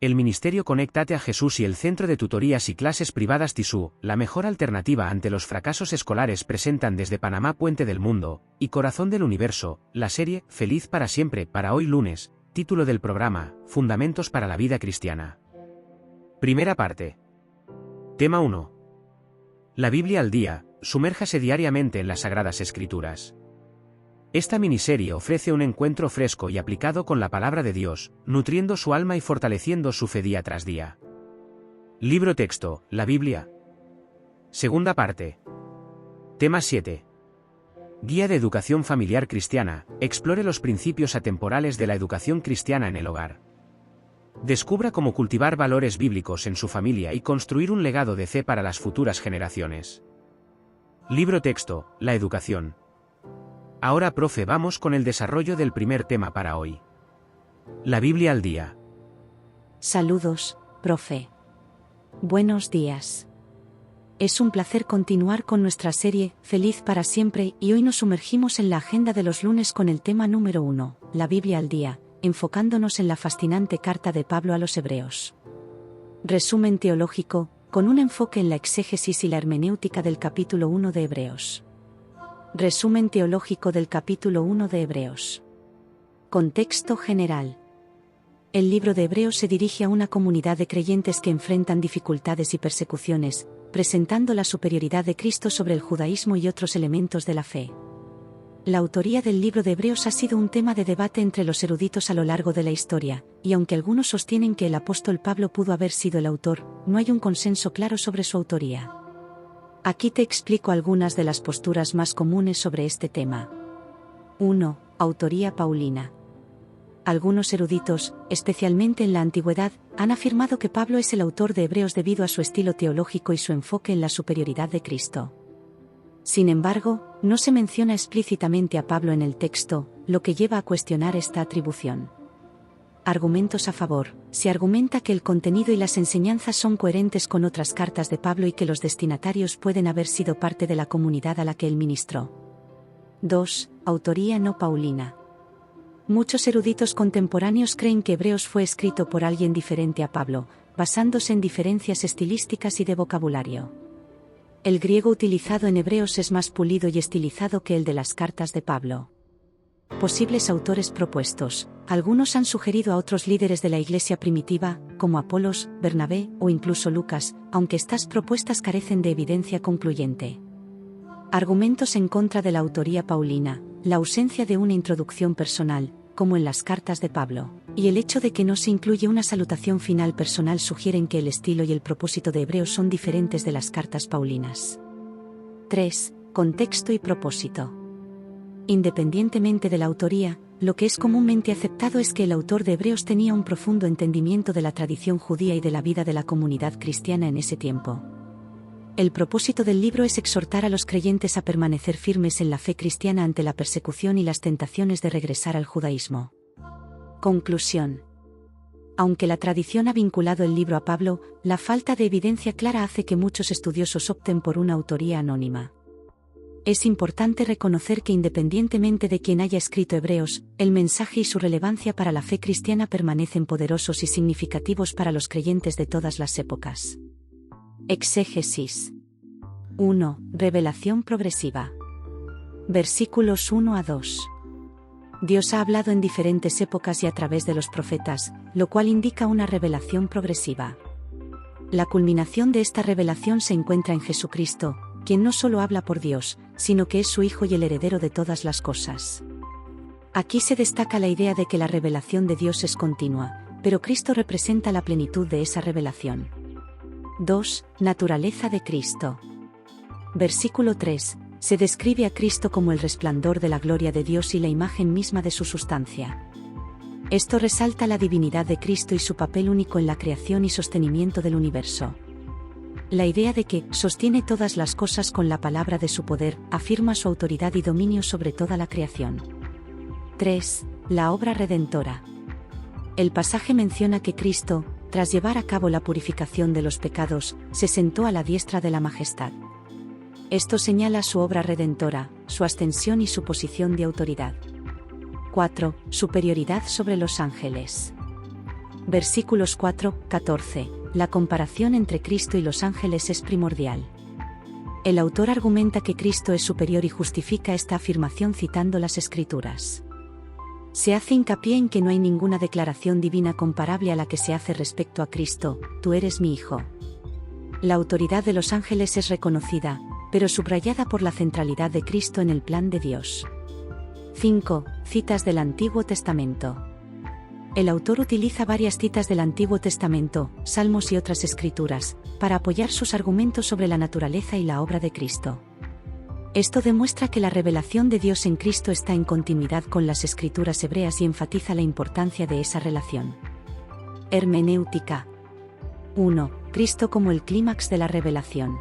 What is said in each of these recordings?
El Ministerio Conéctate a Jesús y el Centro de Tutorías y Clases Privadas TISU, la mejor alternativa ante los fracasos escolares, presentan desde Panamá Puente del Mundo y Corazón del Universo, la serie Feliz para siempre para hoy lunes, título del programa, Fundamentos para la vida cristiana. Primera parte. Tema 1. La Biblia al día, sumérjase diariamente en las Sagradas Escrituras. Esta miniserie ofrece un encuentro fresco y aplicado con la palabra de Dios, nutriendo su alma y fortaleciendo su fe día tras día. Libro texto, la Biblia. Segunda parte. Tema 7. Guía de Educación Familiar Cristiana, explore los principios atemporales de la educación cristiana en el hogar. Descubra cómo cultivar valores bíblicos en su familia y construir un legado de fe para las futuras generaciones. Libro texto, la educación. Ahora, profe, vamos con el desarrollo del primer tema para hoy. La Biblia al día. Saludos, profe. Buenos días. Es un placer continuar con nuestra serie, Feliz para siempre, y hoy nos sumergimos en la agenda de los lunes con el tema número 1, la Biblia al día, enfocándonos en la fascinante carta de Pablo a los Hebreos. Resumen teológico, con un enfoque en la exégesis y la hermenéutica del capítulo 1 de Hebreos. Resumen teológico del capítulo 1 de Hebreos. Contexto general. El libro de Hebreos se dirige a una comunidad de creyentes que enfrentan dificultades y persecuciones, presentando la superioridad de Cristo sobre el judaísmo y otros elementos de la fe. La autoría del libro de Hebreos ha sido un tema de debate entre los eruditos a lo largo de la historia, y aunque algunos sostienen que el apóstol Pablo pudo haber sido el autor, no hay un consenso claro sobre su autoría. Aquí te explico algunas de las posturas más comunes sobre este tema. 1. Autoría paulina. Algunos eruditos, especialmente en la antigüedad, han afirmado que Pablo es el autor de Hebreos debido a su estilo teológico y su enfoque en la superioridad de Cristo. Sin embargo, no se menciona explícitamente a Pablo en el texto, lo que lleva a cuestionar esta atribución. Argumentos a favor. Se argumenta que el contenido y las enseñanzas son coherentes con otras cartas de Pablo y que los destinatarios pueden haber sido parte de la comunidad a la que él ministró. 2. Autoría no paulina. Muchos eruditos contemporáneos creen que Hebreos fue escrito por alguien diferente a Pablo, basándose en diferencias estilísticas y de vocabulario. El griego utilizado en Hebreos es más pulido y estilizado que el de las cartas de Pablo. Posibles autores propuestos. Algunos han sugerido a otros líderes de la iglesia primitiva, como Apolos, Bernabé o incluso Lucas, aunque estas propuestas carecen de evidencia concluyente. Argumentos en contra de la autoría paulina, la ausencia de una introducción personal, como en las cartas de Pablo, y el hecho de que no se incluye una salutación final personal sugieren que el estilo y el propósito de Hebreos son diferentes de las cartas paulinas. 3. Contexto y propósito. Independientemente de la autoría, lo que es comúnmente aceptado es que el autor de Hebreos tenía un profundo entendimiento de la tradición judía y de la vida de la comunidad cristiana en ese tiempo. El propósito del libro es exhortar a los creyentes a permanecer firmes en la fe cristiana ante la persecución y las tentaciones de regresar al judaísmo. Conclusión. Aunque la tradición ha vinculado el libro a Pablo, la falta de evidencia clara hace que muchos estudiosos opten por una autoría anónima. Es importante reconocer que independientemente de quien haya escrito Hebreos, el mensaje y su relevancia para la fe cristiana permanecen poderosos y significativos para los creyentes de todas las épocas. Exégesis. 1. Revelación progresiva. Versículos 1 a 2. Dios ha hablado en diferentes épocas y a través de los profetas, lo cual indica una revelación progresiva. La culminación de esta revelación se encuentra en Jesucristo, quien no solo habla por Dios, sino que es su Hijo y el heredero de todas las cosas. Aquí se destaca la idea de que la revelación de Dios es continua, pero Cristo representa la plenitud de esa revelación. 2. Naturaleza de Cristo. Versículo 3. Se describe a Cristo como el resplandor de la gloria de Dios y la imagen misma de su sustancia. Esto resalta la divinidad de Cristo y su papel único en la creación y sostenimiento del universo. La idea de que sostiene todas las cosas con la palabra de su poder afirma su autoridad y dominio sobre toda la creación. 3. La obra redentora. El pasaje menciona que Cristo, tras llevar a cabo la purificación de los pecados, se sentó a la diestra de la majestad. Esto señala su obra redentora, su ascensión y su posición de autoridad. 4. Superioridad sobre los ángeles. Versículos 4-14. La comparación entre Cristo y los ángeles es primordial. El autor argumenta que Cristo es superior y justifica esta afirmación citando las Escrituras. Se hace hincapié en que no hay ninguna declaración divina comparable a la que se hace respecto a Cristo: tú eres mi Hijo. La autoridad de los ángeles es reconocida, pero subrayada por la centralidad de Cristo en el plan de Dios. 5. Citas del Antiguo Testamento. El autor utiliza varias citas del Antiguo Testamento, Salmos y otras escrituras, para apoyar sus argumentos sobre la naturaleza y la obra de Cristo. Esto demuestra que la revelación de Dios en Cristo está en continuidad con las escrituras hebreas y enfatiza la importancia de esa relación. Hermenéutica. 1. Cristo como el clímax de la revelación.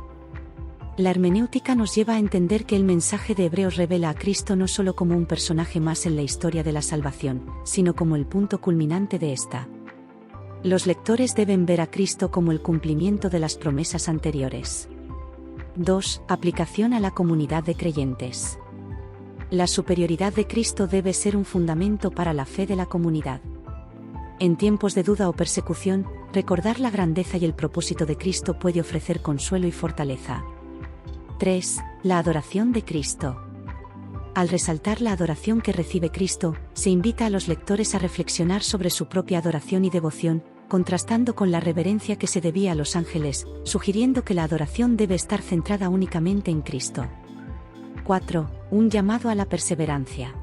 La hermenéutica nos lleva a entender que el mensaje de Hebreos revela a Cristo no solo como un personaje más en la historia de la salvación, sino como el punto culminante de esta. Los lectores deben ver a Cristo como el cumplimiento de las promesas anteriores. 2. Aplicación a la comunidad de creyentes. La superioridad de Cristo debe ser un fundamento para la fe de la comunidad. En tiempos de duda o persecución, recordar la grandeza y el propósito de Cristo puede ofrecer consuelo y fortaleza. 3. La adoración de Cristo. Al resaltar la adoración que recibe Cristo, se invita a los lectores a reflexionar sobre su propia adoración y devoción, contrastando con la reverencia que se debía a los ángeles, sugiriendo que la adoración debe estar centrada únicamente en Cristo. 4. Un llamado a la perseverancia.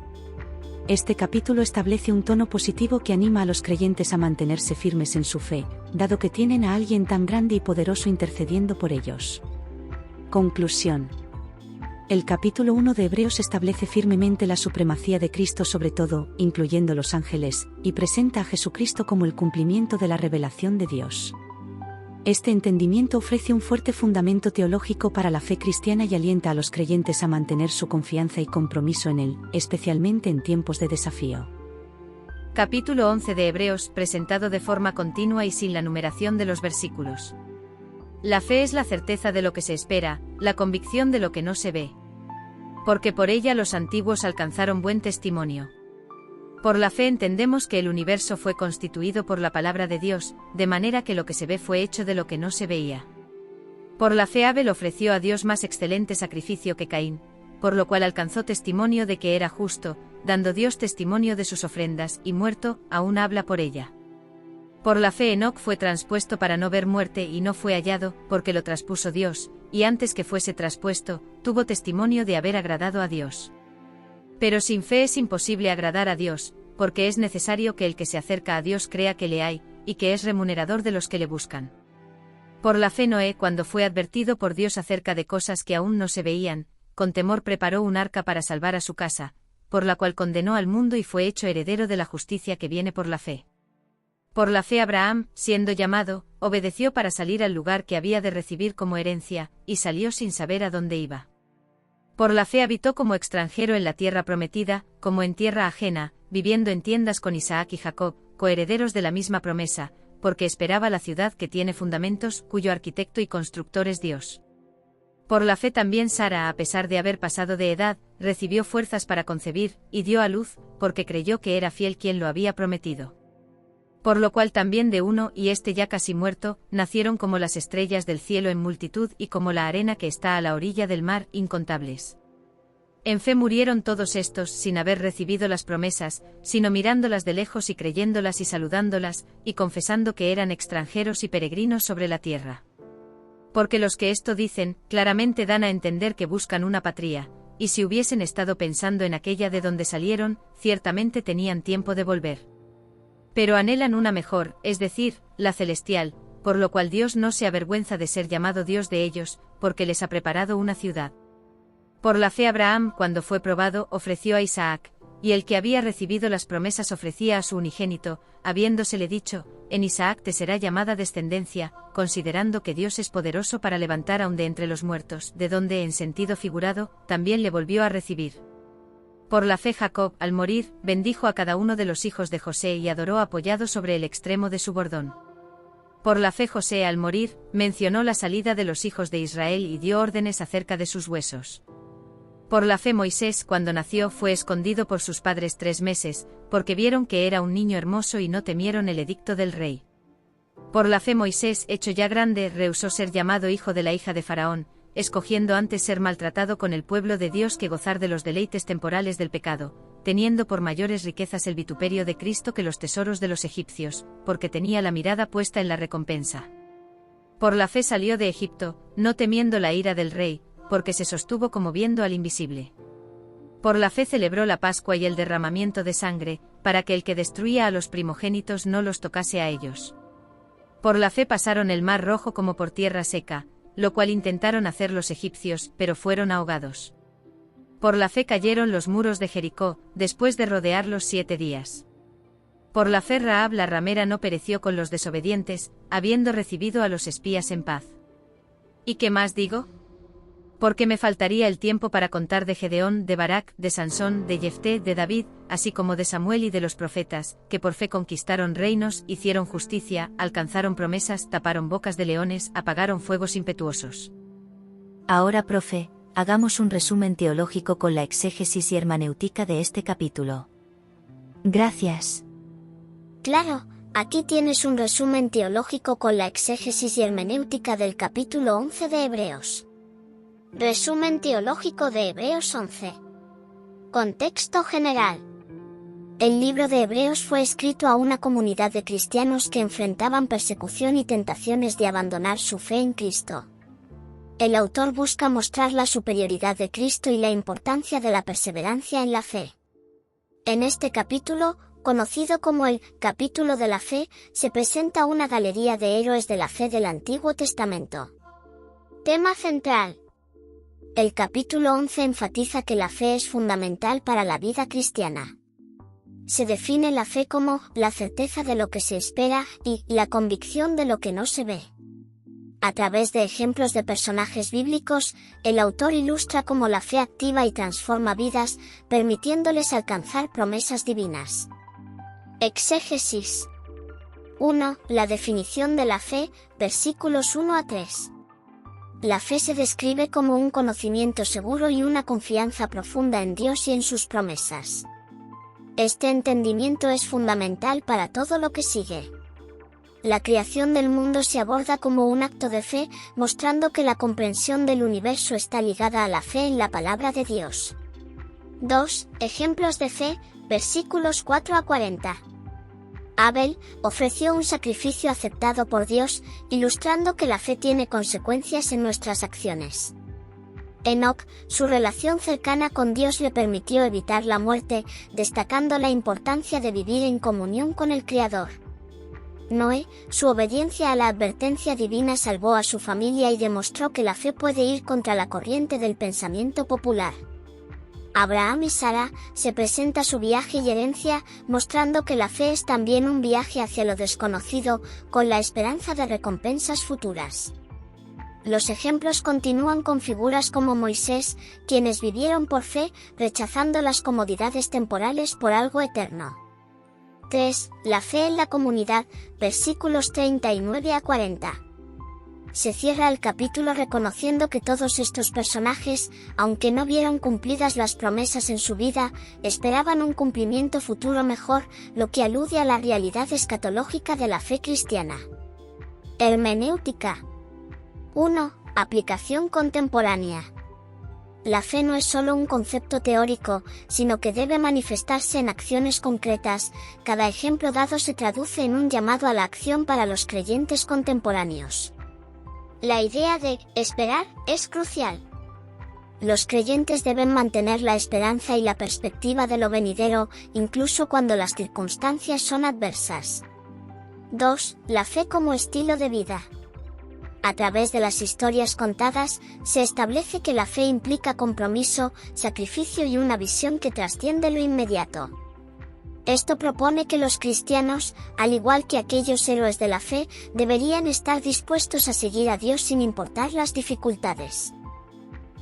Este capítulo establece un tono positivo que anima a los creyentes a mantenerse firmes en su fe, dado que tienen a alguien tan grande y poderoso intercediendo por ellos. Conclusión. El capítulo 1 de Hebreos establece firmemente la supremacía de Cristo sobre todo, incluyendo los ángeles, y presenta a Jesucristo como el cumplimiento de la revelación de Dios. Este entendimiento ofrece un fuerte fundamento teológico para la fe cristiana y alienta a los creyentes a mantener su confianza y compromiso en él, especialmente en tiempos de desafío. Capítulo 11 de Hebreos, presentado de forma continua y sin la numeración de los versículos. La fe es la certeza de lo que se espera, la convicción de lo que no se ve. Porque por ella los antiguos alcanzaron buen testimonio. Por la fe entendemos que el universo fue constituido por la palabra de Dios, de manera que lo que se ve fue hecho de lo que no se veía. Por la fe Abel ofreció a Dios más excelente sacrificio que Caín, por lo cual alcanzó testimonio de que era justo, dando Dios testimonio de sus ofrendas, y muerto, aún habla por ella. Por la fe Enoc fue traspuesto para no ver muerte y no fue hallado, porque lo traspuso Dios, y antes que fuese traspuesto, tuvo testimonio de haber agradado a Dios. Pero sin fe es imposible agradar a Dios, porque es necesario que el que se acerca a Dios crea que le hay, y que es remunerador de los que le buscan. Por la fe Noé, cuando fue advertido por Dios acerca de cosas que aún no se veían, con temor preparó un arca para salvar a su casa, por la cual condenó al mundo y fue hecho heredero de la justicia que viene por la fe. Por la fe Abraham, siendo llamado, obedeció para salir al lugar que había de recibir como herencia, y salió sin saber a dónde iba. Por la fe habitó como extranjero en la tierra prometida, como en tierra ajena, viviendo en tiendas con Isaac y Jacob, coherederos de la misma promesa, porque esperaba la ciudad que tiene fundamentos, cuyo arquitecto y constructor es Dios. Por la fe también Sara, a pesar de haber pasado de edad, recibió fuerzas para concebir, y dio a luz, porque creyó que era fiel quien lo había prometido. Por lo cual también de uno, y este ya casi muerto, nacieron como las estrellas del cielo en multitud y como la arena que está a la orilla del mar, incontables. En fe murieron todos estos, sin haber recibido las promesas, sino mirándolas de lejos y creyéndolas y saludándolas, y confesando que eran extranjeros y peregrinos sobre la tierra. Porque los que esto dicen, claramente dan a entender que buscan una patria, y si hubiesen estado pensando en aquella de donde salieron, ciertamente tenían tiempo de volver. Pero anhelan una mejor, es decir, la celestial, por lo cual Dios no se avergüenza de ser llamado Dios de ellos, porque les ha preparado una ciudad. Por la fe Abraham, cuando fue probado, ofreció a Isaac, y el que había recibido las promesas ofrecía a su unigénito, habiéndosele dicho, en Isaac te será llamada descendencia, considerando que Dios es poderoso para levantar aun de entre los muertos, de donde en sentido figurado, también le volvió a recibir. Por la fe Jacob, al morir, bendijo a cada uno de los hijos de José y adoró apoyado sobre el extremo de su bordón. Por la fe José, al morir, mencionó la salida de los hijos de Israel y dio órdenes acerca de sus huesos. Por la fe Moisés, cuando nació, fue escondido por sus padres 3 meses, porque vieron que era un niño hermoso y no temieron el edicto del rey. Por la fe Moisés, hecho ya grande, rehusó ser llamado hijo de la hija de Faraón, escogiendo antes ser maltratado con el pueblo de Dios que gozar de los deleites temporales del pecado, teniendo por mayores riquezas el vituperio de Cristo que los tesoros de los egipcios, porque tenía la mirada puesta en la recompensa. Por la fe salió de Egipto, no temiendo la ira del rey, porque se sostuvo como viendo al invisible. Por la fe celebró la Pascua y el derramamiento de sangre, para que el que destruía a los primogénitos no los tocase a ellos. Por la fe pasaron el mar Rojo como por tierra seca, lo cual intentaron hacer los egipcios, pero fueron ahogados. Por la fe cayeron los muros de Jericó, después de rodearlos 7 días. Por la fe Rahab la ramera no pereció con los desobedientes, habiendo recibido a los espías en paz. ¿Y qué más digo? Porque me faltaría el tiempo para contar de Gedeón, de Barak, de Sansón, de Jefté, de David, así como de Samuel y de los profetas, que por fe conquistaron reinos, hicieron justicia, alcanzaron promesas, taparon bocas de leones, apagaron fuegos impetuosos. Ahora, profe, hagamos un resumen teológico con la exégesis y hermenéutica de este capítulo. Gracias. Claro, aquí tienes un resumen teológico con la exégesis y hermenéutica del capítulo 11 de Hebreos. Resumen teológico de Hebreos 11. Contexto general. El libro de Hebreos fue escrito a una comunidad de cristianos que enfrentaban persecución y tentaciones de abandonar su fe en Cristo. El autor busca mostrar la superioridad de Cristo y la importancia de la perseverancia en la fe. En este capítulo, conocido como el capítulo de la fe, se presenta una galería de héroes de la fe del Antiguo Testamento. Tema central. El capítulo 11 enfatiza que la fe es fundamental para la vida cristiana. Se define la fe como la certeza de lo que se espera y la convicción de lo que no se ve. A través de ejemplos de personajes bíblicos, el autor ilustra cómo la fe activa y transforma vidas, permitiéndoles alcanzar promesas divinas. Exégesis. 1. La definición de la fe, versículos 1 a 3. La fe se describe como un conocimiento seguro y una confianza profunda en Dios y en sus promesas. Este entendimiento es fundamental para todo lo que sigue. La creación del mundo se aborda como un acto de fe, mostrando que la comprensión del universo está ligada a la fe en la palabra de Dios. 2. Ejemplos de fe, versículos 4 a 40. Abel ofreció un sacrificio aceptado por Dios, ilustrando que la fe tiene consecuencias en nuestras acciones. Enoc, su relación cercana con Dios le permitió evitar la muerte, destacando la importancia de vivir en comunión con el Creador. Noé, su obediencia a la advertencia divina salvó a su familia y demostró que la fe puede ir contra la corriente del pensamiento popular. Abraham y Sara, se presenta su viaje y herencia, mostrando que la fe es también un viaje hacia lo desconocido, con la esperanza de recompensas futuras. Los ejemplos continúan con figuras como Moisés, quienes vivieron por fe, rechazando las comodidades temporales por algo eterno. 3. La fe en la comunidad, versículos 39 a 40. Se cierra el capítulo reconociendo que todos estos personajes, aunque no vieron cumplidas las promesas en su vida, esperaban un cumplimiento futuro mejor, lo que alude a la realidad escatológica de la fe cristiana. Hermenéutica. 1. Aplicación contemporánea. La fe no es solo un concepto teórico, sino que debe manifestarse en acciones concretas. Cada ejemplo dado se traduce en un llamado a la acción para los creyentes contemporáneos. La idea de esperar es crucial. Los creyentes deben mantener la esperanza y la perspectiva de lo venidero, incluso cuando las circunstancias son adversas. 2. La fe como estilo de vida. A través de las historias contadas, se establece que la fe implica compromiso, sacrificio y una visión que trasciende lo inmediato. Esto propone que los cristianos, al igual que aquellos héroes de la fe, deberían estar dispuestos a seguir a Dios sin importar las dificultades.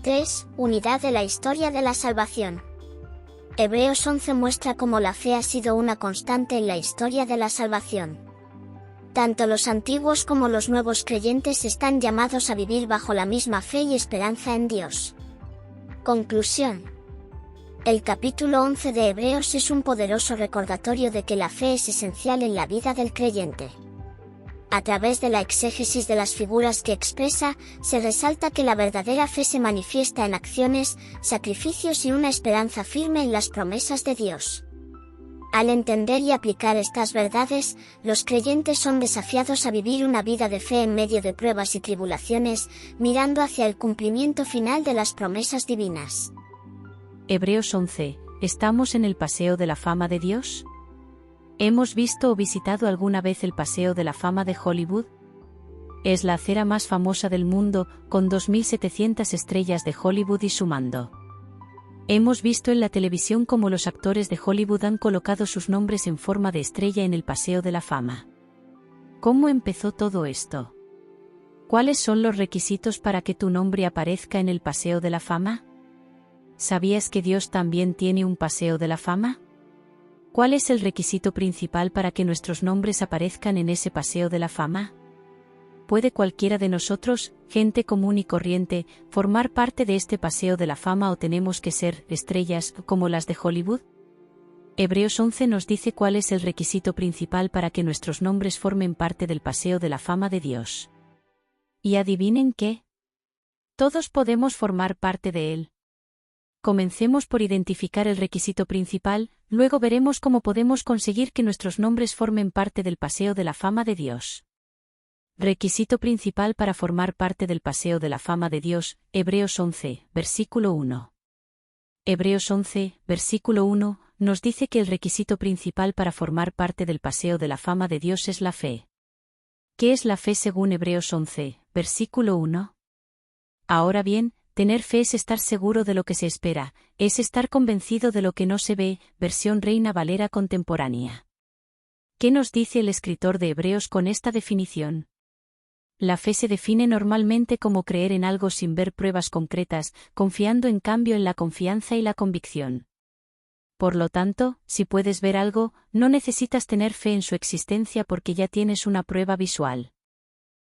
3. Unidad de la historia de la salvación. Hebreos 11 muestra cómo la fe ha sido una constante en la historia de la salvación. Tanto los antiguos como los nuevos creyentes están llamados a vivir bajo la misma fe y esperanza en Dios. Conclusión. El capítulo 11 de Hebreos es un poderoso recordatorio de que la fe es esencial en la vida del creyente. A través de la exégesis de las figuras que expresa, se resalta que la verdadera fe se manifiesta en acciones, sacrificios y una esperanza firme en las promesas de Dios. Al entender y aplicar estas verdades, los creyentes son desafiados a vivir una vida de fe en medio de pruebas y tribulaciones, mirando hacia el cumplimiento final de las promesas divinas. Hebreos 11. ¿Estamos en el Paseo de la Fama de Dios? ¿Hemos visto o visitado alguna vez el Paseo de la Fama de Hollywood? Es la acera más famosa del mundo, con 2.700 estrellas de Hollywood y sumando. Hemos visto en la televisión cómo los actores de Hollywood han colocado sus nombres en forma de estrella en el Paseo de la Fama. ¿Cómo empezó todo esto? ¿Cuáles son los requisitos para que tu nombre aparezca en el Paseo de la Fama? ¿Sabías que Dios también tiene un Paseo de la Fama? ¿Cuál es el requisito principal para que nuestros nombres aparezcan en ese Paseo de la Fama? ¿Puede cualquiera de nosotros, gente común y corriente, formar parte de este Paseo de la Fama o tenemos que ser estrellas como las de Hollywood? Hebreos 11 nos dice cuál es el requisito principal para que nuestros nombres formen parte del Paseo de la Fama de Dios. ¿Y adivinen qué? Todos podemos formar parte de él. Comencemos por identificar el requisito principal, luego veremos cómo podemos conseguir que nuestros nombres formen parte del Paseo de la Fama de Dios. Requisito principal para formar parte del Paseo de la Fama de Dios, Hebreos 11, versículo 1. Hebreos 11, versículo 1, nos dice que el requisito principal para formar parte del Paseo de la Fama de Dios es la fe. ¿Qué es la fe según Hebreos 11, versículo 1? Ahora bien, tener fe es estar seguro de lo que se espera, es estar convencido de lo que no se ve, versión Reina Valera contemporánea. ¿Qué nos dice el escritor de Hebreos con esta definición? La fe se define normalmente como creer en algo sin ver pruebas concretas, confiando en cambio en la confianza y la convicción. Por lo tanto, si puedes ver algo, no necesitas tener fe en su existencia porque ya tienes una prueba visual.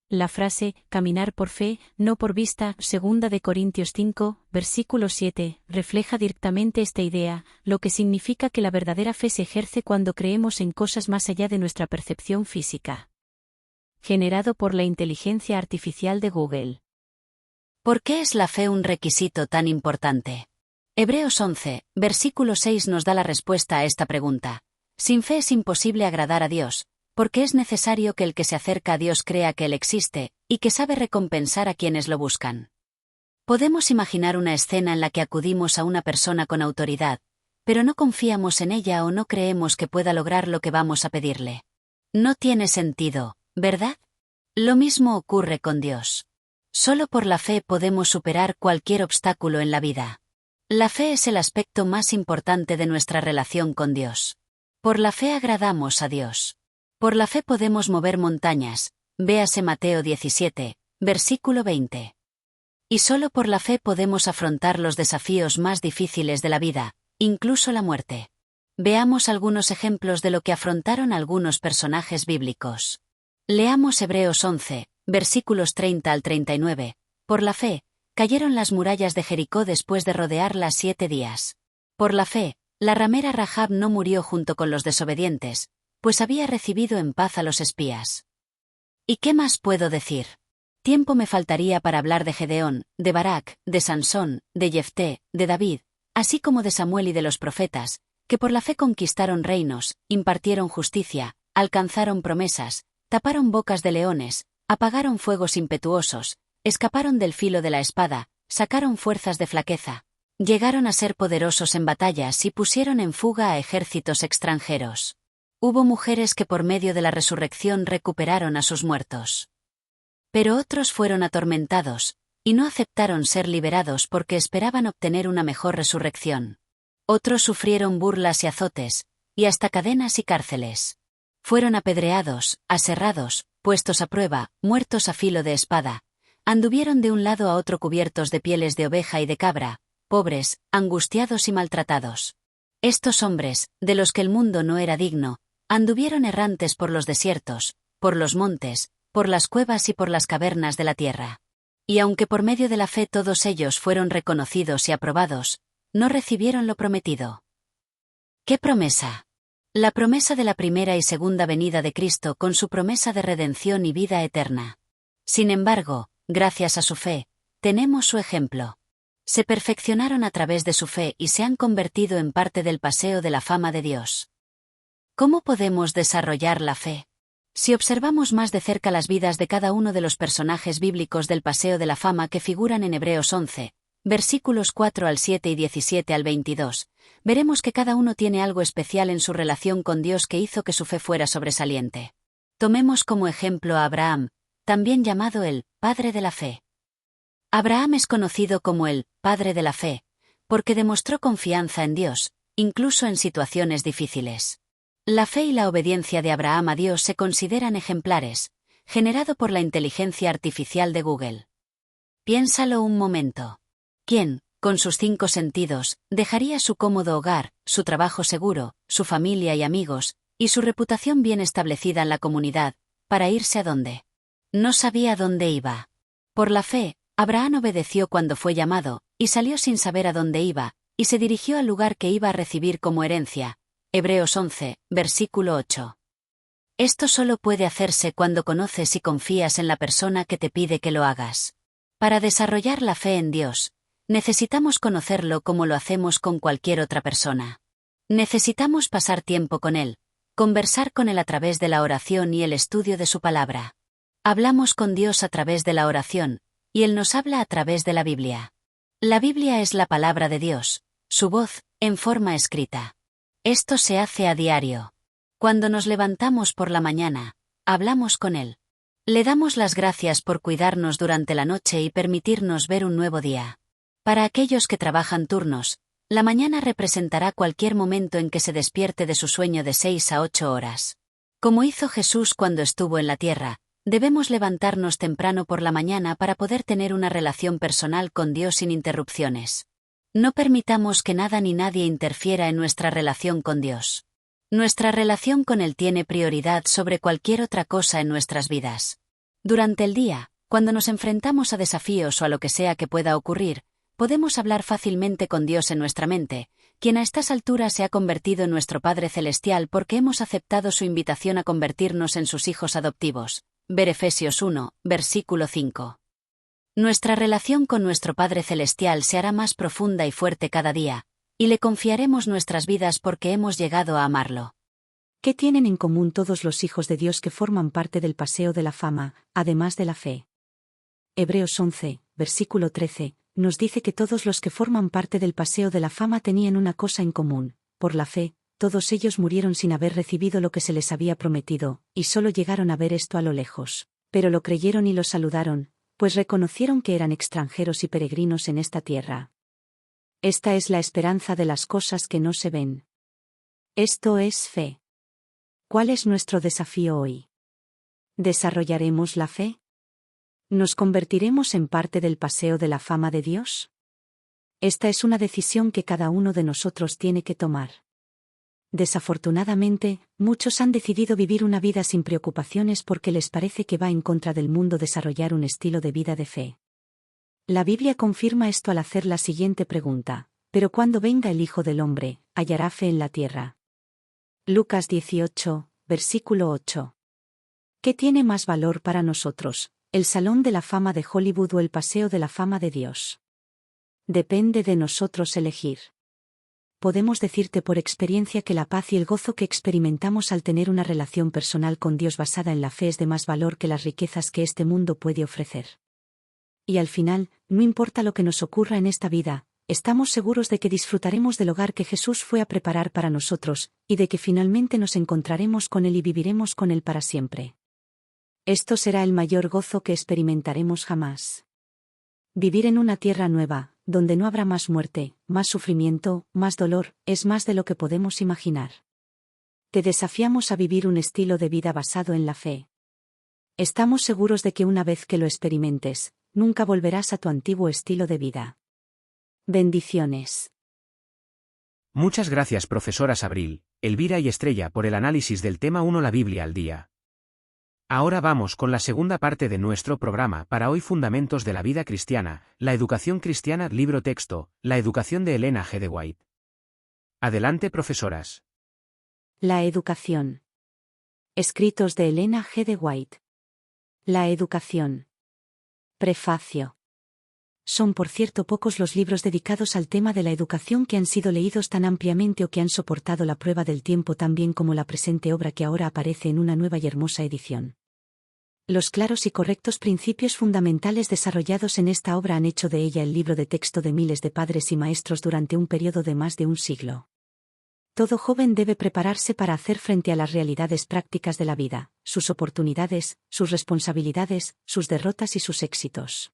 La frase, caminar por fe, no por vista, 2 de Corintios 5, versículo 7, refleja directamente esta idea, lo que significa que la verdadera fe se ejerce cuando creemos en cosas más allá de nuestra percepción física. Generado por la inteligencia artificial de Google. ¿Por qué es la fe un requisito tan importante? Hebreos 11, versículo 6 nos da la respuesta a esta pregunta. Sin fe es imposible agradar a Dios, porque es necesario que el que se acerca a Dios crea que Él existe, y que sabe recompensar a quienes lo buscan. Podemos imaginar una escena en la que acudimos a una persona con autoridad, pero no confiamos en ella o no creemos que pueda lograr lo que vamos a pedirle. No tiene sentido, ¿verdad? Lo mismo ocurre con Dios. Solo por la fe podemos superar cualquier obstáculo en la vida. La fe es el aspecto más importante de nuestra relación con Dios. Por la fe agradamos a Dios. Por la fe podemos mover montañas, véase Mateo 17, versículo 20. Y solo por la fe podemos afrontar los desafíos más difíciles de la vida, incluso la muerte. Veamos algunos ejemplos de lo que afrontaron algunos personajes bíblicos. Leamos Hebreos 11, versículos 30 al 39. Por la fe, cayeron las murallas de Jericó después de rodearlas 7 días. Por la fe, la ramera Rahab no murió junto con los desobedientes, pues había recibido en paz a los espías. ¿Y qué más puedo decir? Tiempo me faltaría para hablar de Gedeón, de Barak, de Sansón, de Jefté, de David, así como de Samuel y de los profetas, que por la fe conquistaron reinos, impartieron justicia, alcanzaron promesas, taparon bocas de leones, apagaron fuegos impetuosos, escaparon del filo de la espada, sacaron fuerzas de flaqueza, llegaron a ser poderosos en batallas y pusieron en fuga a ejércitos extranjeros. Hubo mujeres que por medio de la resurrección recuperaron a sus muertos. Pero otros fueron atormentados, y no aceptaron ser liberados porque esperaban obtener una mejor resurrección. Otros sufrieron burlas y azotes, y hasta cadenas y cárceles. Fueron apedreados, aserrados, puestos a prueba, muertos a filo de espada. Anduvieron de un lado a otro cubiertos de pieles de oveja y de cabra, pobres, angustiados y maltratados. Estos hombres, de los que el mundo no era digno, anduvieron errantes por los desiertos, por los montes, por las cuevas y por las cavernas de la tierra. Y aunque por medio de la fe todos ellos fueron reconocidos y aprobados, no recibieron lo prometido. ¿Qué promesa? La promesa de la primera y segunda venida de Cristo con su promesa de redención y vida eterna. Sin embargo, gracias a su fe, tenemos su ejemplo. Se perfeccionaron a través de su fe y se han convertido en parte del paseo de la fama de Dios. ¿Cómo podemos desarrollar la fe? Si observamos más de cerca las vidas de cada uno de los personajes bíblicos del paseo de la fama que figuran en Hebreos 11, versículos 4 al 7 y 17 al 22, veremos que cada uno tiene algo especial en su relación con Dios que hizo que su fe fuera sobresaliente. Tomemos como ejemplo a Abraham, también llamado el Padre de la Fe. Abraham es conocido como el Padre de la Fe, porque demostró confianza en Dios, incluso en situaciones difíciles. La fe y la obediencia de Abraham a Dios se consideran ejemplares, generado por la inteligencia artificial de Google. Piénsalo un momento. ¿Quién, con sus 5 sentidos, dejaría su cómodo hogar, su trabajo seguro, su familia y amigos, y su reputación bien establecida en la comunidad, para irse a dónde? No sabía dónde iba. Por la fe, Abraham obedeció cuando fue llamado, y salió sin saber a dónde iba, y se dirigió al lugar que iba a recibir como herencia. Hebreos 11, versículo 8. Esto solo puede hacerse cuando conoces y confías en la persona que te pide que lo hagas. Para desarrollar la fe en Dios, necesitamos conocerlo como lo hacemos con cualquier otra persona. Necesitamos pasar tiempo con Él, conversar con Él a través de la oración y el estudio de su palabra. Hablamos con Dios a través de la oración, y Él nos habla a través de la Biblia. La Biblia es la palabra de Dios, su voz, en forma escrita. Esto se hace a diario. Cuando nos levantamos por la mañana, hablamos con Él. Le damos las gracias por cuidarnos durante la noche y permitirnos ver un nuevo día. Para aquellos que trabajan turnos, la mañana representará cualquier momento en que se despierte de su sueño de 6 a 8 horas. Como hizo Jesús cuando estuvo en la tierra, debemos levantarnos temprano por la mañana para poder tener una relación personal con Dios sin interrupciones. No permitamos que nada ni nadie interfiera en nuestra relación con Dios. Nuestra relación con Él tiene prioridad sobre cualquier otra cosa en nuestras vidas. Durante el día, cuando nos enfrentamos a desafíos o a lo que sea que pueda ocurrir, podemos hablar fácilmente con Dios en nuestra mente, quien a estas alturas se ha convertido en nuestro Padre Celestial porque hemos aceptado su invitación a convertirnos en sus hijos adoptivos. Ver Efesios 1, versículo 5. Nuestra relación con nuestro Padre Celestial se hará más profunda y fuerte cada día, y le confiaremos nuestras vidas porque hemos llegado a amarlo. ¿Qué tienen en común todos los hijos de Dios que forman parte del paseo de la fama, además de la fe? Hebreos 11, versículo 13, nos dice que todos los que forman parte del paseo de la fama tenían una cosa en común: por la fe, todos ellos murieron sin haber recibido lo que se les había prometido, y solo llegaron a ver esto a lo lejos, pero lo creyeron y lo saludaron, pues reconocieron que eran extranjeros y peregrinos en esta tierra. Esta es la esperanza de las cosas que no se ven. Esto es fe. ¿Cuál es nuestro desafío hoy? ¿Desarrollaremos la fe? ¿Nos convertiremos en parte del paseo de la fama de Dios? Esta es una decisión que cada uno de nosotros tiene que tomar. Desafortunadamente, muchos han decidido vivir una vida sin preocupaciones porque les parece que va en contra del mundo desarrollar un estilo de vida de fe. La Biblia confirma esto al hacer la siguiente pregunta: ¿pero cuando venga el Hijo del Hombre, hallará fe en la tierra? Lucas 18, versículo 8. ¿Qué tiene más valor para nosotros, el Salón de la Fama de Hollywood o el Paseo de la Fama de Dios? Depende de nosotros elegir. Podemos decirte por experiencia que la paz y el gozo que experimentamos al tener una relación personal con Dios basada en la fe es de más valor que las riquezas que este mundo puede ofrecer. Y al final, no importa lo que nos ocurra en esta vida, estamos seguros de que disfrutaremos del hogar que Jesús fue a preparar para nosotros, y de que finalmente nos encontraremos con Él y viviremos con Él para siempre. Esto será el mayor gozo que experimentaremos jamás. Vivir en una tierra nueva, donde no habrá más muerte, más sufrimiento, más dolor, es más de lo que podemos imaginar. Te desafiamos a vivir un estilo de vida basado en la fe. Estamos seguros de que una vez que lo experimentes, nunca volverás a tu antiguo estilo de vida. Bendiciones. Muchas gracias, profesoras Abril, Elvira y Estrella, por el análisis del tema 1 La Biblia al día. Ahora vamos con la segunda parte de nuestro programa para hoy: Fundamentos de la vida cristiana, la educación cristiana, libro texto, la educación de Elena G. de White. Adelante, profesoras. La educación. Escritos de Elena G. de White. La educación. Prefacio. Son por cierto pocos los libros dedicados al tema de la educación que han sido leídos tan ampliamente o que han soportado la prueba del tiempo tan bien como la presente obra que ahora aparece en una nueva y hermosa edición. Los claros y correctos principios fundamentales desarrollados en esta obra han hecho de ella el libro de texto de miles de padres y maestros durante un periodo de más de un siglo. Todo joven debe prepararse para hacer frente a las realidades prácticas de la vida, sus oportunidades, sus responsabilidades, sus derrotas y sus éxitos.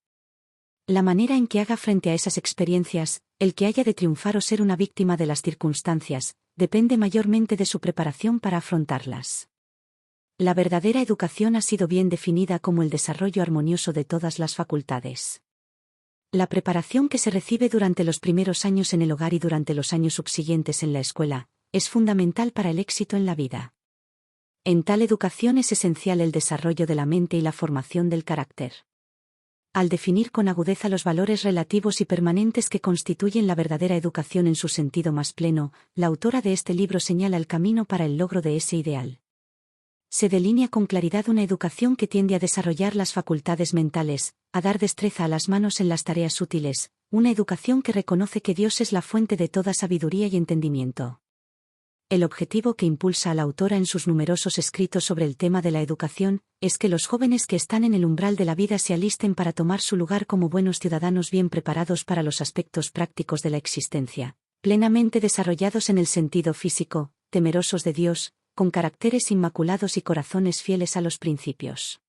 La manera en que haga frente a esas experiencias, el que haya de triunfar o ser una víctima de las circunstancias, depende mayormente de su preparación para afrontarlas. La verdadera educación ha sido bien definida como el desarrollo armonioso de todas las facultades. La preparación que se recibe durante los primeros años en el hogar y durante los años subsiguientes en la escuela, es fundamental para el éxito en la vida. En tal educación es esencial el desarrollo de la mente y la formación del carácter. Al definir con agudeza los valores relativos y permanentes que constituyen la verdadera educación en su sentido más pleno, la autora de este libro señala el camino para el logro de ese ideal. Se delinea con claridad una educación que tiende a desarrollar las facultades mentales, a dar destreza a las manos en las tareas útiles, una educación que reconoce que Dios es la fuente de toda sabiduría y entendimiento. El objetivo que impulsa a la autora en sus numerosos escritos sobre el tema de la educación, es que los jóvenes que están en el umbral de la vida se alisten para tomar su lugar como buenos ciudadanos bien preparados para los aspectos prácticos de la existencia, plenamente desarrollados en el sentido físico, temerosos de Dios, con caracteres inmaculados y corazones fieles a los principios.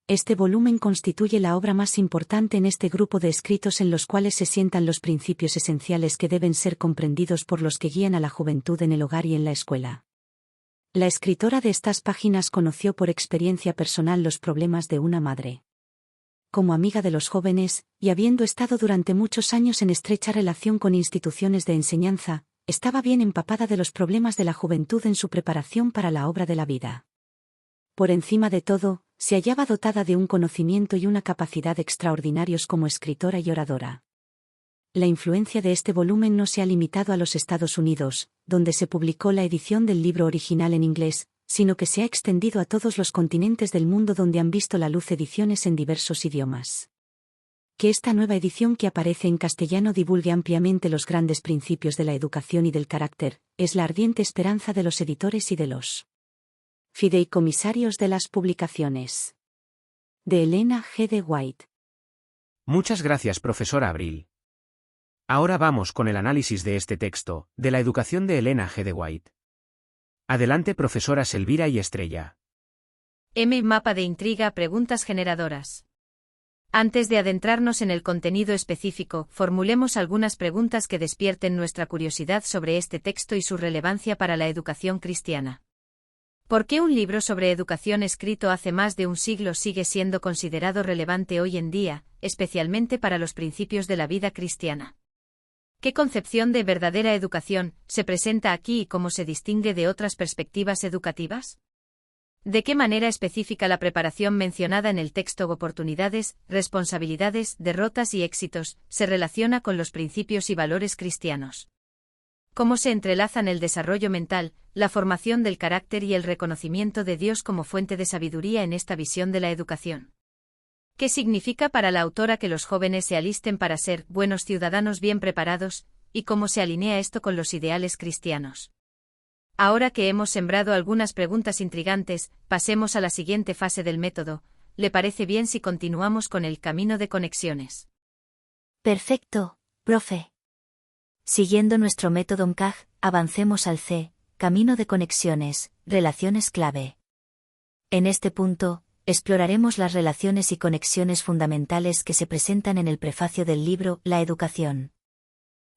Este volumen constituye la obra más importante en este grupo de escritos en los cuales se sientan los principios esenciales que deben ser comprendidos por los que guían a la juventud en el hogar y en la escuela. La escritora de estas páginas conoció por experiencia personal los problemas de una madre. Como amiga de los jóvenes, y habiendo estado durante muchos años en estrecha relación con instituciones de enseñanza, estaba bien empapada de los problemas de la juventud en su preparación para la obra de la vida. Por encima de todo, se hallaba dotada de un conocimiento y una capacidad extraordinarios como escritora y oradora. La influencia de este volumen no se ha limitado a los Estados Unidos, donde se publicó la edición del libro original en inglés, sino que se ha extendido a todos los continentes del mundo donde han visto la luz ediciones en diversos idiomas. Que esta nueva edición que aparece en castellano divulgue ampliamente los grandes principios de la educación y del carácter, es la ardiente esperanza de los editores y de los fideicomisarios de las publicaciones. De Elena G. de White. Muchas gracias, profesora Abril. Ahora vamos con el análisis de este texto, de la educación de Elena G. de White. Adelante, profesoras Elvira y Estrella. Mapa de intriga, preguntas generadoras. Antes de adentrarnos en el contenido específico, formulemos algunas preguntas que despierten nuestra curiosidad sobre este texto y su relevancia para la educación cristiana. ¿Por qué un libro sobre educación escrito hace más de un siglo sigue siendo considerado relevante hoy en día, especialmente para los principios de la vida cristiana? ¿Qué concepción de verdadera educación se presenta aquí y cómo se distingue de otras perspectivas educativas? ¿De qué manera específica la preparación mencionada en el texto, oportunidades, responsabilidades, derrotas y éxitos, se relaciona con los principios y valores cristianos? ¿Cómo se entrelazan el desarrollo mental, la formación del carácter y el reconocimiento de Dios como fuente de sabiduría en esta visión de la educación? ¿Qué significa para la autora que los jóvenes se alisten para ser buenos ciudadanos bien preparados, y cómo se alinea esto con los ideales cristianos? Ahora que hemos sembrado algunas preguntas intrigantes, pasemos a la siguiente fase del método. ¿Le parece bien si continuamos con el camino de conexiones? Perfecto, profe. Siguiendo nuestro método MCAG, avancemos al C, camino de conexiones, relaciones clave. En este punto, exploraremos las relaciones y conexiones fundamentales que se presentan en el prefacio del libro La educación.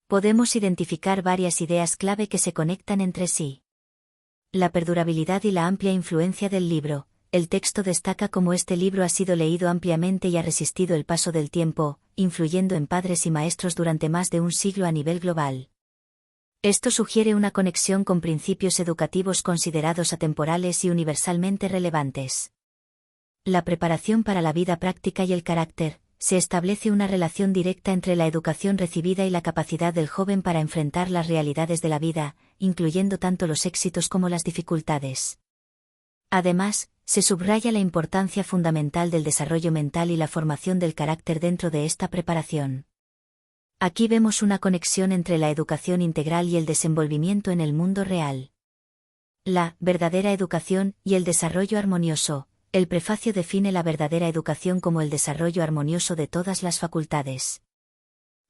Podemos identificar varias ideas clave que se conectan entre sí. La perdurabilidad y la amplia influencia del libro. El texto destaca cómo este libro ha sido leído ampliamente y ha resistido el paso del tiempo, influyendo en padres y maestros durante más de un siglo a nivel global. Esto sugiere una conexión con principios educativos considerados atemporales y universalmente relevantes. la preparación para la vida práctica y el carácter, se establece una relación directa entre la educación recibida y la capacidad del joven para enfrentar las realidades de la vida, incluyendo tanto los éxitos como las dificultades. Además, se subraya la importancia fundamental del desarrollo mental y la formación del carácter dentro de esta preparación. Aquí vemos una conexión entre la educación integral y el desenvolvimiento en el mundo real. La verdadera educación y el desarrollo armonioso. El prefacio define la verdadera educación como el desarrollo armonioso de todas las facultades.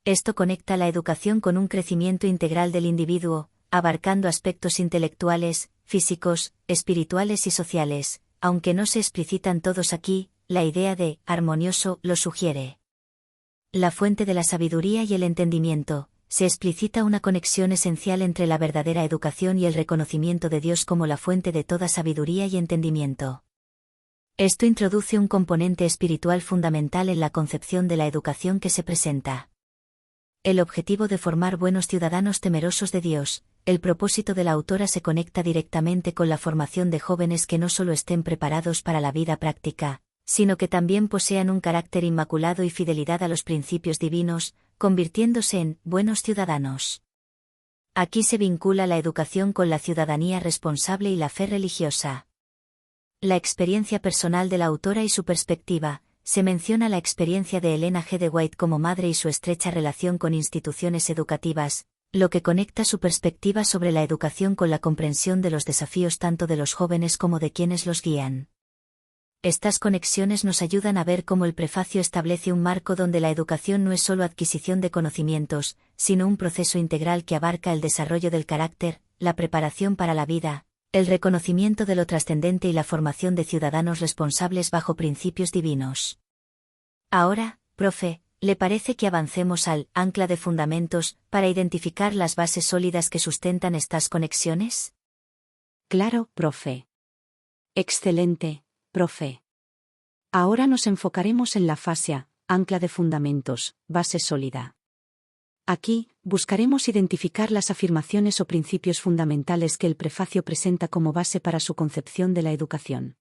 Esto conecta la educación con un crecimiento integral del individuo, abarcando aspectos intelectuales, físicos, espirituales y sociales, aunque no se explicitan todos aquí, la idea de armonioso lo sugiere. La fuente de la sabiduría y el entendimiento. Se explicita una conexión esencial entre la verdadera educación y el reconocimiento de Dios como la fuente de toda sabiduría y entendimiento. Esto introduce un componente espiritual fundamental en la concepción de la educación que se presenta. El objetivo de formar buenos ciudadanos temerosos de Dios. El propósito de la autora se conecta directamente con la formación de jóvenes que no solo estén preparados para la vida práctica, sino que también posean un carácter inmaculado y fidelidad a los principios divinos, convirtiéndose en buenos ciudadanos. Aquí se vincula la educación con la ciudadanía responsable y la fe religiosa. La experiencia personal de la autora y su perspectiva. Se menciona la experiencia de Elena G. de White como madre y su estrecha relación con instituciones educativas, lo que conecta su perspectiva sobre la educación con la comprensión de los desafíos tanto de los jóvenes como de quienes los guían. Estas conexiones nos ayudan a ver cómo el prefacio establece un marco donde la educación no es solo adquisición de conocimientos, sino un proceso integral que abarca el desarrollo del carácter, la preparación para la vida, el reconocimiento de lo trascendente y la formación de ciudadanos responsables bajo principios divinos. Ahora, profe, ¿le parece que avancemos al ancla de fundamentos para identificar las bases sólidas que sustentan estas conexiones? Claro, profe. Excelente, profe. Ahora nos enfocaremos en la fascia, ancla de fundamentos, base sólida. Aquí, buscaremos identificar las afirmaciones o principios fundamentales que el prefacio presenta como base para su concepción de la educación.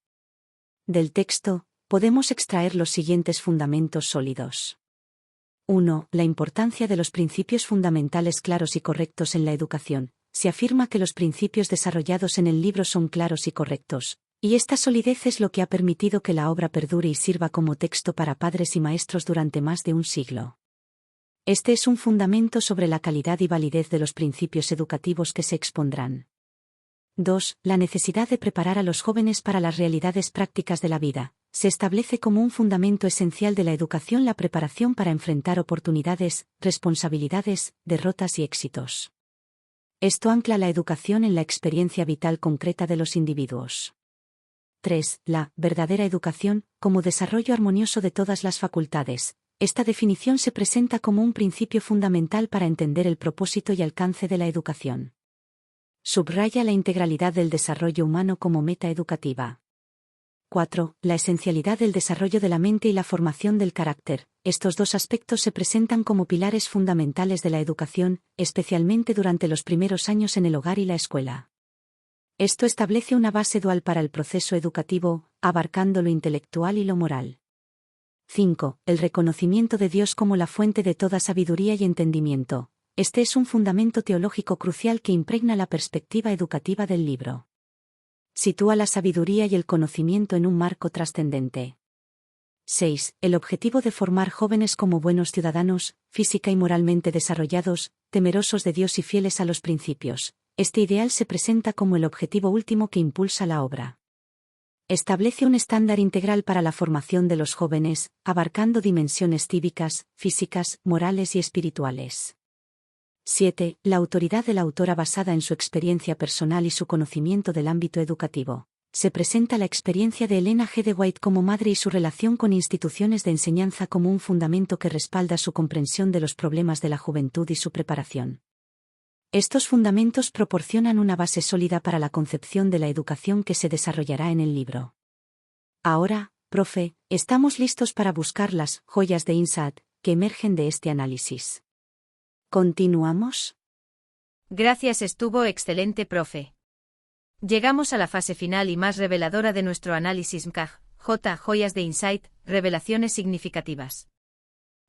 Del texto, podemos extraer los siguientes fundamentos sólidos. 1. La importancia de los principios fundamentales claros y correctos en la educación. Se afirma que los principios desarrollados en el libro son claros y correctos, y esta solidez es lo que ha permitido que la obra perdure y sirva como texto para padres y maestros durante más de un siglo. Este es un fundamento sobre la calidad y validez de los principios educativos que se expondrán. 2. La necesidad de preparar a los jóvenes para las realidades prácticas de la vida. Se establece como un fundamento esencial de la educación la preparación para enfrentar oportunidades, responsabilidades, derrotas y éxitos. Esto ancla la educación en la experiencia vital concreta de los individuos. 3. La verdadera educación, como desarrollo armonioso de todas las facultades. Esta definición se presenta como un principio fundamental para entender el propósito y alcance de la educación. Subraya la integralidad del desarrollo humano como meta educativa. 4. La esencialidad del desarrollo de la mente y la formación del carácter. Estos dos aspectos se presentan como pilares fundamentales de la educación, especialmente durante los primeros años en el hogar y la escuela. Esto establece una base dual para el proceso educativo, abarcando lo intelectual y lo moral. 5. El reconocimiento de Dios como la fuente de toda sabiduría y entendimiento. Este es un fundamento teológico crucial que impregna la perspectiva educativa del libro. Sitúa la sabiduría y el conocimiento en un marco trascendente. 6. El objetivo de formar jóvenes como buenos ciudadanos, física y moralmente desarrollados, temerosos de Dios y fieles a los principios. Este ideal se presenta como el objetivo último que impulsa la obra. Establece un estándar integral para la formación de los jóvenes, abarcando dimensiones cívicas, físicas, morales y espirituales. 7. La autoridad de la autora basada en su experiencia personal y su conocimiento del ámbito educativo. Se presenta la experiencia de Elena G. de White como madre y su relación con instituciones de enseñanza como un fundamento que respalda su comprensión de los problemas de la juventud y su preparación. Estos fundamentos proporcionan una base sólida para la concepción de la educación que se desarrollará en el libro. Ahora, profe, estamos listos para buscar las joyas de insight que emergen de este análisis. ¿Continuamos? Gracias, estuvo excelente, profe. Llegamos a la fase final y más reveladora de nuestro análisis MCAG, Joyas de Insight, revelaciones significativas.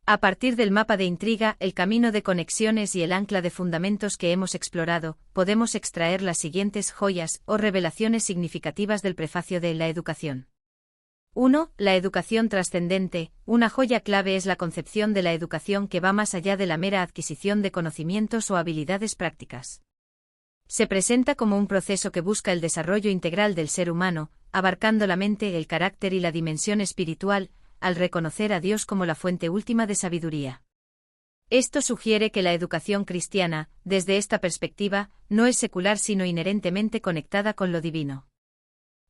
A partir del mapa de intriga, el camino de conexiones y el ancla de fundamentos que hemos explorado, podemos extraer las siguientes joyas o revelaciones significativas del prefacio de La Educación. 1. La educación trascendente. Una joya clave es la concepción de la educación que va más allá de la mera adquisición de conocimientos o habilidades prácticas. Se presenta como un proceso que busca el desarrollo integral del ser humano, abarcando la mente, el carácter y la dimensión espiritual, al reconocer a Dios como la fuente última de sabiduría. Esto sugiere que la educación cristiana, desde esta perspectiva, no es secular sino inherentemente conectada con lo divino.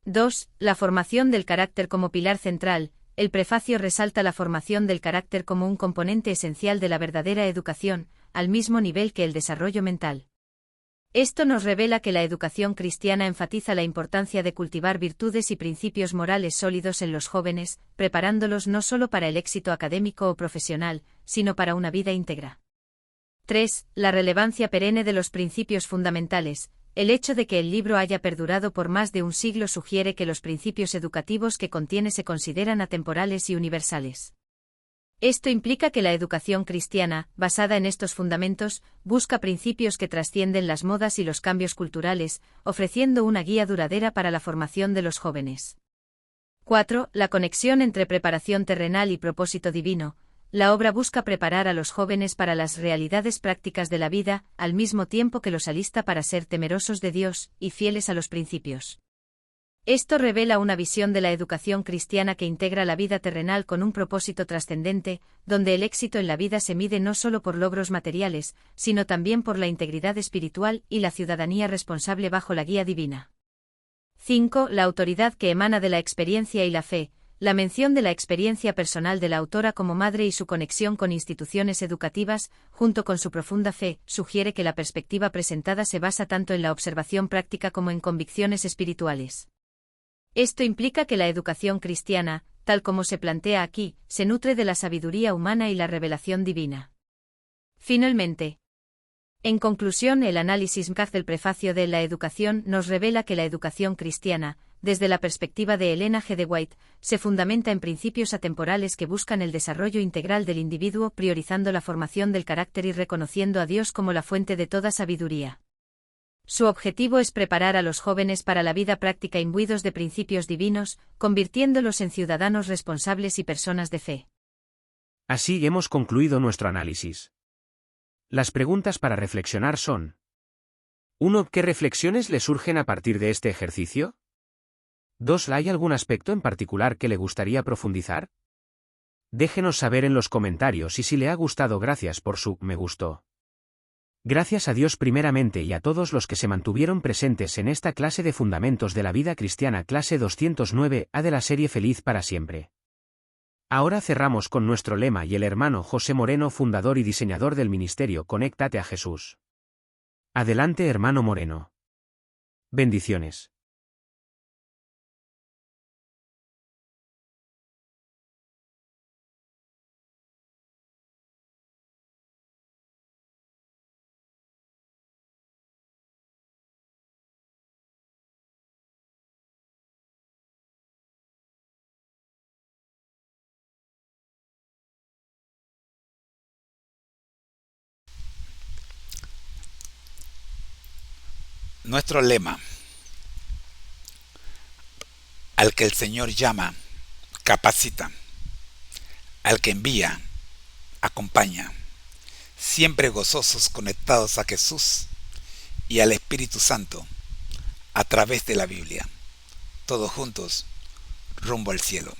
2. La formación del carácter como pilar central. El prefacio resalta la formación del carácter como un componente esencial de la verdadera educación, al mismo nivel que el desarrollo mental. Esto nos revela que la educación cristiana enfatiza la importancia de cultivar virtudes y principios morales sólidos en los jóvenes, preparándolos no solo para el éxito académico o profesional, sino para una vida íntegra. 3. La relevancia perenne de los principios fundamentales. El hecho de que el libro haya perdurado por más de un siglo sugiere que los principios educativos que contiene se consideran atemporales y universales. Esto implica que la educación cristiana, basada en estos fundamentos, busca principios que trascienden las modas y los cambios culturales, ofreciendo una guía duradera para la formación de los jóvenes. 4. La conexión entre preparación terrenal y propósito divino. La obra busca preparar a los jóvenes para las realidades prácticas de la vida, al mismo tiempo que los alista para ser temerosos de Dios y fieles a los principios. Esto revela una visión de la educación cristiana que integra la vida terrenal con un propósito trascendente, donde el éxito en la vida se mide no solo por logros materiales, sino también por la integridad espiritual y la ciudadanía responsable bajo la guía divina. 5. La autoridad que emana de la experiencia y la fe. La mención de la experiencia personal de la autora como madre y su conexión con instituciones educativas, junto con su profunda fe, sugiere que la perspectiva presentada se basa tanto en la observación práctica como en convicciones espirituales. Esto implica que la educación cristiana, tal como se plantea aquí, se nutre de la sabiduría humana y la revelación divina. Finalmente, en conclusión, el análisis del prefacio de La Educación nos revela que la educación cristiana, desde la perspectiva de Elena G. de White, se fundamenta en principios atemporales que buscan el desarrollo integral del individuo, priorizando la formación del carácter y reconociendo a Dios como la fuente de toda sabiduría. Su objetivo es preparar a los jóvenes para la vida práctica imbuidos de principios divinos, convirtiéndolos en ciudadanos responsables y personas de fe. Así hemos concluido nuestro análisis. Las preguntas para reflexionar son: 1. ¿Qué reflexiones le surgen a partir de este ejercicio? 2. ¿Hay algún aspecto en particular que le gustaría profundizar? Déjenos saber en los comentarios y si le ha gustado. Gracias por su me gustó. Gracias a Dios primeramente y a todos los que se mantuvieron presentes en esta clase de Fundamentos de la Vida Cristiana, clase 209A de la serie Feliz para Siempre. Ahora cerramos con nuestro lema y el hermano José Moreno, fundador y diseñador del ministerio Conéctate a Jesús. Adelante, hermano Moreno. Bendiciones. Nuestro lema: al que el Señor llama, capacita; al que envía, acompaña. Siempre gozosos, conectados a Jesús y al Espíritu Santo a través de la Biblia. Todos juntos, rumbo al cielo.